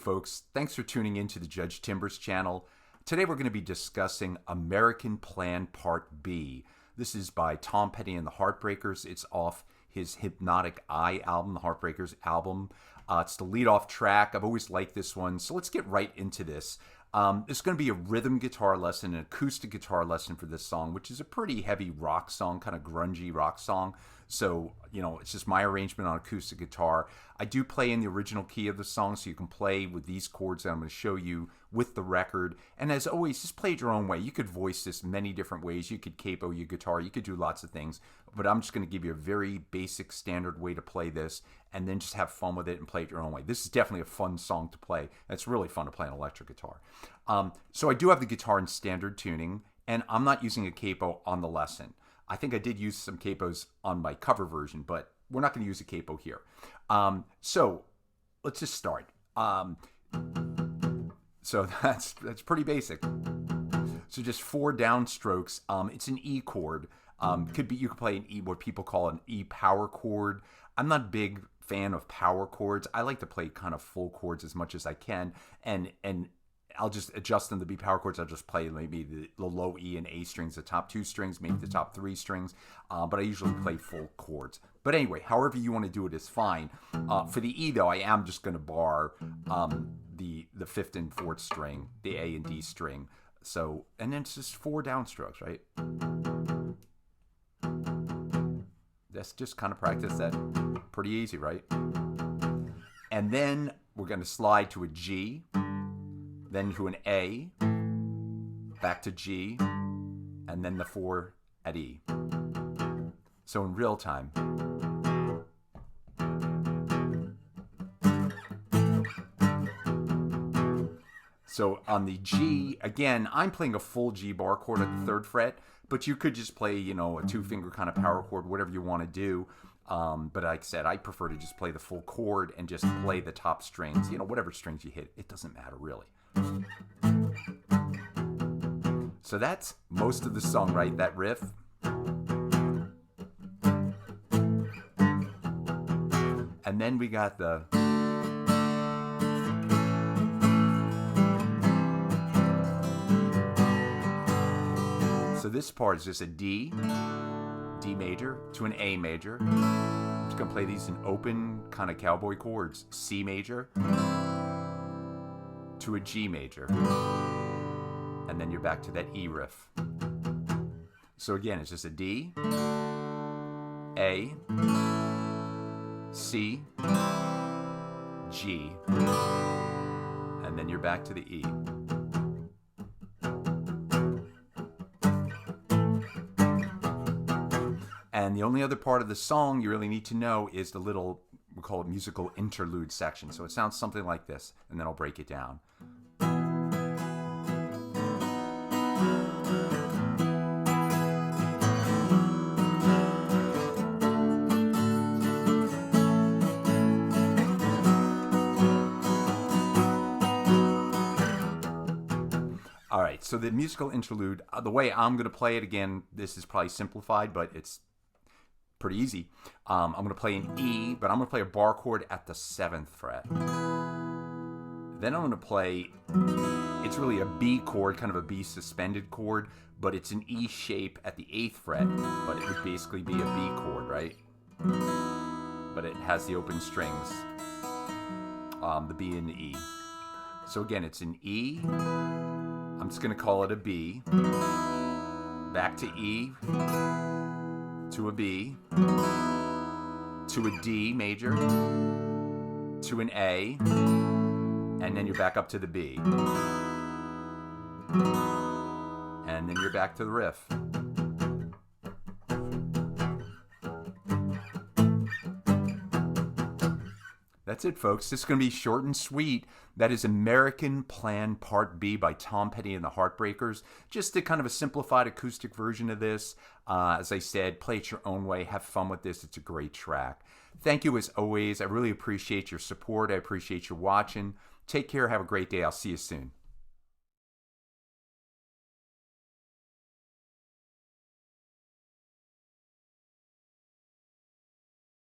folks. Thanks for tuning in to the Judge Timbers channel. Today we're going to be discussing American Plan Part B. This is by Tom Petty and the Heartbreakers. It's off his Hypnotic Eye album, the Heartbreakers album. It's the lead-off track. I've always liked this one, so let's get right into this. It's going to be a rhythm guitar lesson, an acoustic guitar lesson for this song, which is a pretty heavy rock song, kind of grungy rock song. So, it's just my arrangement on acoustic guitar. I do play in the original key of the song, so you can play with these chords that I'm going to show you with the record. And as always, just play it your own way. You could voice this many different ways. You could capo your guitar. You could do lots of things. But I'm just going to give you a very basic, standard way to play this, and then just have fun with it and play it your own way. This is definitely a fun song to play. It's really fun to play an electric guitar. So I do have the guitar in standard tuning, and I'm not using a capo on the lesson. I think I did use some capos on my cover version, but we're not going to use a capo here. So let's just start. So that's pretty basic. So just 4 downstrokes. It's an E chord. You could play an E, what people call an E power chord. I'm not a big fan of power chords. I like to play kind of full chords as much as I can, and I'll just adjust them to be power chords. I'll just play maybe the low E and A strings, the top 2 strings, maybe the top 3 strings, but I usually play full chords. But anyway, however you want to do it is fine. For the E, though, I am just going to bar the 5th and 4th string, the A and D string. So, and then it's just 4 downstrokes, right? Let's just kind of practice that. Pretty easy, right? And then we're going to slide to a G, then to an A, back to G, and then the 4 at E. So in real time. So on the G, again, I'm playing a full G bar chord at the 3rd fret, but you could just play, a 2-finger kind of power chord, whatever you want to do. But like I said, I prefer to just play the full chord and just play the top strings, whatever strings you hit. It doesn't matter, really. So that's most of the song, right? That riff. And then we got the... So this part is just a D major to an A major. I'm just going to play these in open kind of cowboy chords. C major to a G major. And then you're back to that E riff. So again, it's just a D, A, C, G, and then you're back to the E. And the only other part of the song you really need to know is the little, we call it musical interlude section. So it sounds something like this, and then I'll break it down. All right, so the musical interlude, the way I'm going to play it, again, this is probably simplified, but it's pretty easy. I'm going to play an E, but I'm going to play a bar chord at the 7th fret. Then I'm going to play, it's really a B chord, kind of a B suspended chord, but it's an E shape at the 8th fret, but it would basically be a B chord, right? But it has the open strings, the B and the E. So again, it's an E. I'm just going to call it a B, back to E, to a B, to a D major, to an A, and then you're back up to the B. And then you're back to the riff. That's it, folks. This is going to be short and sweet. That is American Plan Part B by Tom Petty and the Heartbreakers. Just a kind of a simplified acoustic version of this. As I said, play it your own way. Have fun with this. It's a great track. Thank you as always. I really appreciate your support. I appreciate your watching. Take care. Have a great day. I'll see you soon.